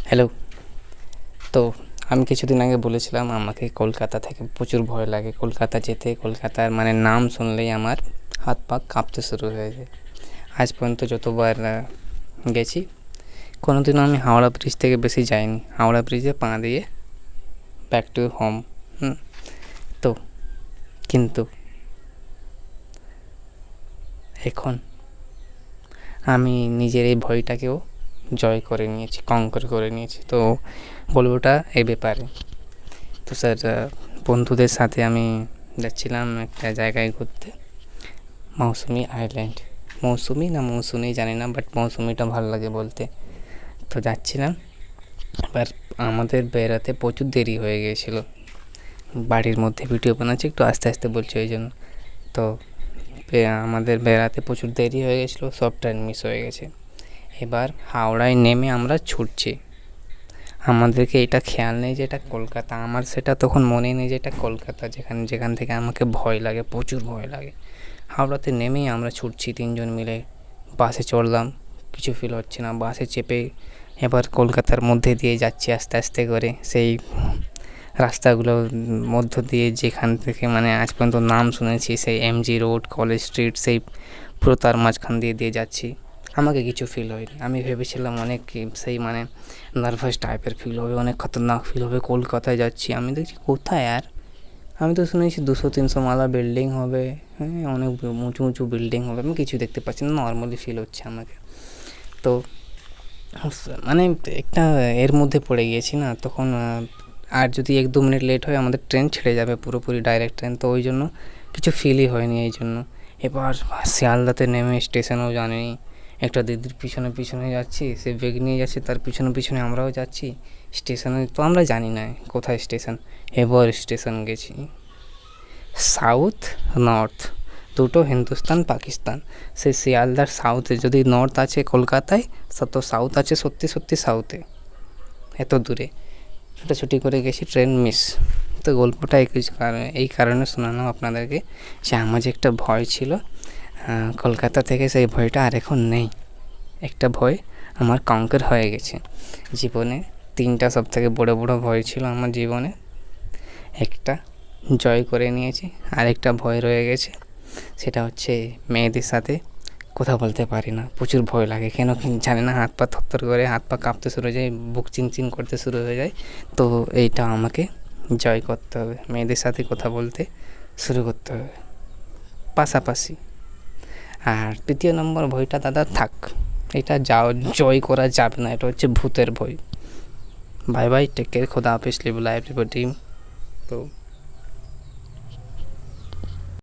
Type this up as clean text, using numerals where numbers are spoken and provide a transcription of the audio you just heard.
Hello. তো আমি কিছুদিন আগে বলেছিলাম আমাকে কলকাতা থেকে প্রচুর ভয় লাগে। কলকাতা যেতে, কলকাতার মানে নাম শুনলেই আমার হাত পা কাঁপতে শুরু হয়ে যায়। আজ পর্যন্ত যতবার গেছি, কোনোদিনও আমি হাওড়া ব্রিজ থেকে বেশি যাইনি। হাওড়া ব্রিজে পা দিয়ে ব্যাক টু হোম। তো কিন্তু এখন আমি নিজের এই ভয়টাকেও জয় করে নিয়েছি, কঙ্কর করে নিয়েছি। তো বলবোটা এ ব্যাপারে। তো স্যার, বন্ধুদের সাথে আমি যাচ্ছিলাম একটা জায়গায় ঘুরতে, মৌসুমি আইল্যান্ড। মৌসুমি না মৌসুমি জানি না, বাট মৌসুমিটা ভালো লাগে বলতে। তো যাচ্ছিলাম, এবার আমাদের বেরাতে প্রচুর দেরি হয়ে গিয়েছিলো। বাড়ির মধ্যে ভিডিও বানাচ্ছি, একটু আস্তে আস্তে বলছি ওই জন্য। তো আমাদের বেরাতে প্রচুর দেরি হয়ে গেছিলো, সব ট্রেন মিস হয়ে গেছে। এবার হাওড়ায় নেমে আমরা ছুটছি। আমাদেরকে এটা খেয়াল নেই যে এটা কলকাতা। আমার সেটা তখন মনে নেই যে এটা কলকাতা, যেখান থেকে আমাকে ভয় লাগে, প্রচুর ভয় লাগে। হাওড়াতে নেমেই আমরা ছুটছি 3 জন মিলে। বাসে চড়লাম, কিছু ফিল হচ্ছে না। বাসে চেপে এবার কলকাতার মধ্যে দিয়ে যাচ্ছি আস্তে আস্তে করে। সেই রাস্তাগুলোর মধ্য দিয়ে যেখান থেকে মানে আজ পর্যন্ত নাম শুনেছি, সেই এমজি রোড, কলেজ স্ট্রিট, সেই পুরো তার মাঝখান দিয়ে যাচ্ছি। আমাকে কিছু ফিল হয়নি। আমি ভেবেছিলাম অনেক সেই মানে নার্ভাস টাইপের ফিল হবে, অনেক খতরনাক ফিল হবে। কলকাতায় যাচ্ছি, আমি দেখছি কোথায় আর, আমি তো শুনেছি 200-300 মালা বিল্ডিং হবে, হ্যাঁ অনেক উঁচু উঁচু বিল্ডিং হবে। আমি কিছু দেখতে পাচ্ছি না, নর্মালি ফিল হচ্ছে আমাকে। তো মানে একটা এর মধ্যে পড়ে গিয়েছি না তখন। আর যদি 1-2 মিনিট লেট হয় আমাদের ট্রেন ছেড়ে যাবে, পুরোপুরি ডাইরেক্ট ট্রেন। তো ওই জন্য কিছু ফিলই হয়নি এই জন্য। এবার শিয়ালদাতে নেমে স্টেশনেও জানিনি, একটা দিদির পিছনে পিছনে যাচ্ছি, সে ব্যাগ নিয়ে যাচ্ছে, তার পিছনে পিছনে আমরাও যাচ্ছি স্টেশনে। তো আমরা জানি না কোথায় স্টেশন। এবার স্টেশন গেছি, সাউথ নর্থ দুটো, হিন্দুস্তান পাকিস্তান। সে শিয়ালদার সাউথে যদি নর্থ আছে কলকাতায়, তো সাউথ আছে সত্যি সত্যি সাউথে, এত দূরে ছুটাছুটি করে গেছি, ট্রেন মিস। তো গল্পটা এই কারণে শোনালাম আপনাদেরকে যে আমার যে একটা ভয় ছিল কলকাতা থেকে, সেই ভয়টা আর এখন নেই। একটা ভয় আমার কঙ্কার হয়ে গেছে। জীবনে 3টা সবথেকে বড় বড় ভয় ছিল আমার জীবনে, একটা জয় করে নিয়েছি, আর একটা ভয় রয়ে গেছে। সেটা হচ্ছে মেয়েদের সাথে কথা বলতে পারি না, প্রচুর ভয় লাগে, কেন জানি না। হাত পা থরথর করে, হাত পা কাঁপতে শুরু হয়ে যায়, বুক চিনচিন করতে শুরু হয়ে যায়। তো এইটা আমাকে জয় করতে হবে, মেয়েদের সাথে কথা বলতে শুরু করতে হবে পাশাপাশি। আর 3য় নম্বর ভয়টা দাদা থাক, এটা জয় করা যাবে না, এটা হচ্ছে ভূতের ভয়। বাই বাই, টেক কেয়ার, খোদা হাফেজ, লিভ লাইফ এভরিবডি। তো